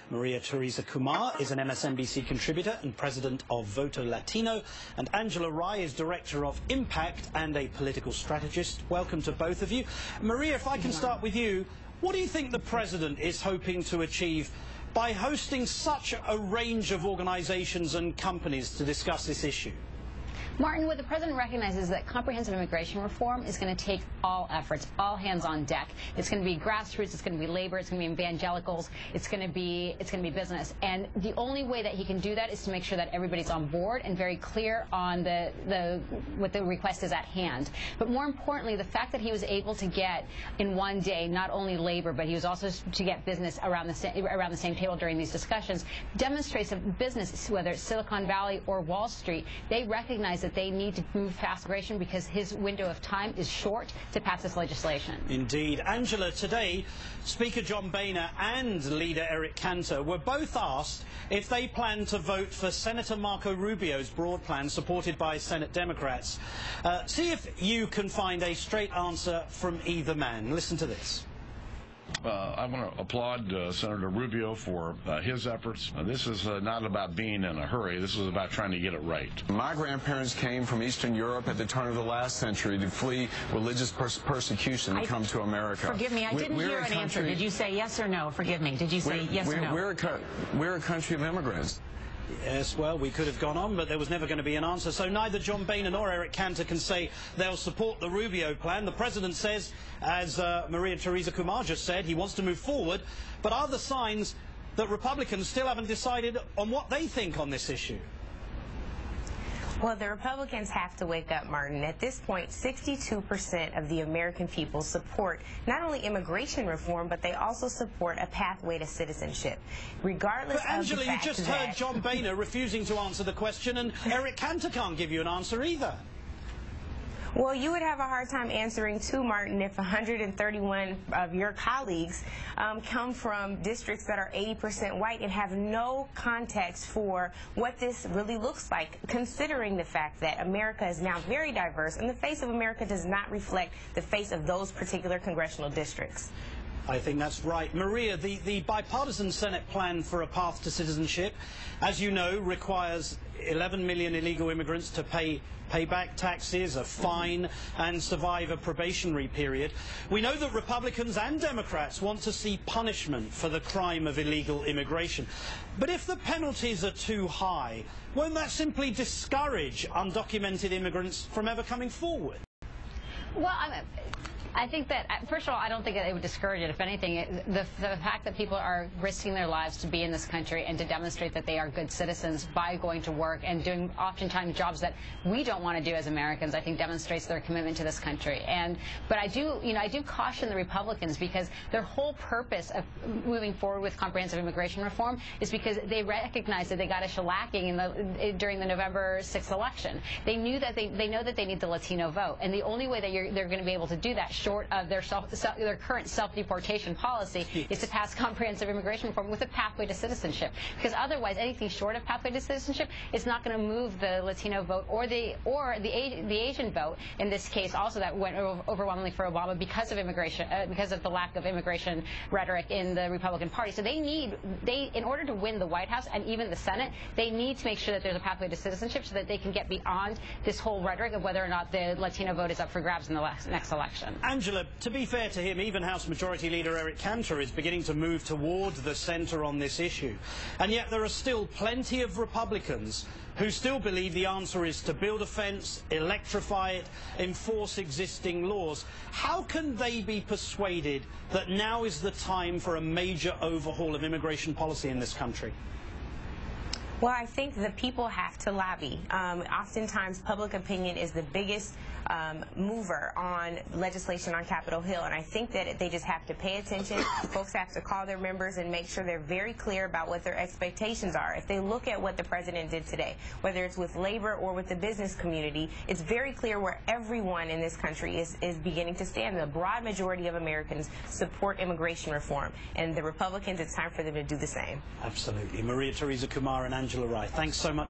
Maria Teresa Kumar is an MSNBC contributor and president of Voto Latino, and Angela Rye is director of Impact and a political strategist. Welcome to both of you. Maria, if I can start with you, what do you think the president is hoping to achieve by hosting such a range of organizations and companies to discuss this issue? Martin, what the president recognizes is that comprehensive immigration reform is going to take all efforts, all hands on deck. It's going to be grassroots, it's going to be labor, it's going to be evangelicals, it's going to be business. And the only way that he can do that is to make sure that everybody's on board and very clear on what the request is at hand. But more importantly, the fact that he was able to get in one day not only labor, but he was also to get business around the same table during these discussions demonstrates that business, whether it's Silicon Valley or Wall Street, they recognize that they need to move past immigration because his window of time is short to pass this legislation. Indeed. Angela, today, Speaker John Boehner and leader Eric Cantor were both asked if they plan to vote for Senator Marco Rubio's broad plan supported by Senate Democrats. See if you can find a straight answer from either man. Listen to this. I want to applaud Senator Rubio for his efforts. This is not about being in a hurry. This is about trying to get it right. My grandparents came from Eastern Europe at the turn of the last century to flee religious persecution and come to America. Forgive me, I didn't hear an answer. Did you say yes or no? Forgive me. Did you say yes or no? We're a country of immigrants. Yes, well, we could have gone on, but there was never going to be an answer. So neither John Boehner nor Eric Cantor can say they'll support the Rubio plan. The president says, as Maria Teresa Kumar just said, he wants to move forward. But are there signs that Republicans still haven't decided on what they think on this issue? Well, the Republicans have to wake up, Martin. At this point, 62% of the American people support not only immigration reform, but they also support a pathway to citizenship. Regardless but Angela, of the fact you just that heard John Boehner refusing to answer the question, and Eric Cantor can't give you an answer either. Well, you would have a hard time answering too, Martin, if 131 of your colleagues come from districts that are 80% white and have no context for what this really looks like, considering the fact that America is now very diverse and the face of America does not reflect the face of those particular congressional districts. I think that's right. Maria, the bipartisan Senate plan for a path to citizenship, as you know, requires 11 million illegal immigrants to pay back taxes, a fine, and survive a probationary period. We know that Republicans and Democrats want to see punishment for the crime of illegal immigration. But if the penalties are too high, won't that simply discourage undocumented immigrants from ever coming forward? Well, I think that, first of all, I don't think that it would discourage it. If anything, the fact that people are risking their lives to be in this country and to demonstrate that they are good citizens by going to work and doing oftentimes jobs that we don't want to do as Americans, I think demonstrates their commitment to this country. But I do caution the Republicans because their whole purpose of moving forward with comprehensive immigration reform is because they recognize that they got a shellacking during the November 6th election. They know that they need the Latino vote, and the only way that they're going to be able to do that, short of their current self-deportation policy, is to pass comprehensive immigration reform with a pathway to citizenship. Because otherwise, anything short of pathway to citizenship is not going to move the Latino vote or the Asian vote. In this case, also that went overwhelmingly for Obama because of immigration, because of the lack of immigration rhetoric in the Republican Party. So in order to win the White House and even the Senate, they need to make sure that there's a pathway to citizenship so that they can get beyond this whole rhetoric of whether or not the Latino vote is up for grabs in the next election. Angela, to be fair to him, even House Majority Leader Eric Cantor is beginning to move toward the center on this issue. And yet there are still plenty of Republicans who still believe the answer is to build a fence, electrify it, enforce existing laws. How can they be persuaded that now is the time for a major overhaul of immigration policy in this country? Well, I think the people have to lobby. Oftentimes, public opinion is the biggest mover on legislation on Capitol Hill, and I think that they just have to pay attention. Folks have to call their members and make sure they're very clear about what their expectations are. If they look at what the president did today, whether it's with labor or with the business community, it's very clear where everyone in this country is beginning to stand. The broad majority of Americans support immigration reform, and the Republicans, it's time for them to do the same. Absolutely. Maria Teresa Kumar and Angela Rye, thanks so much.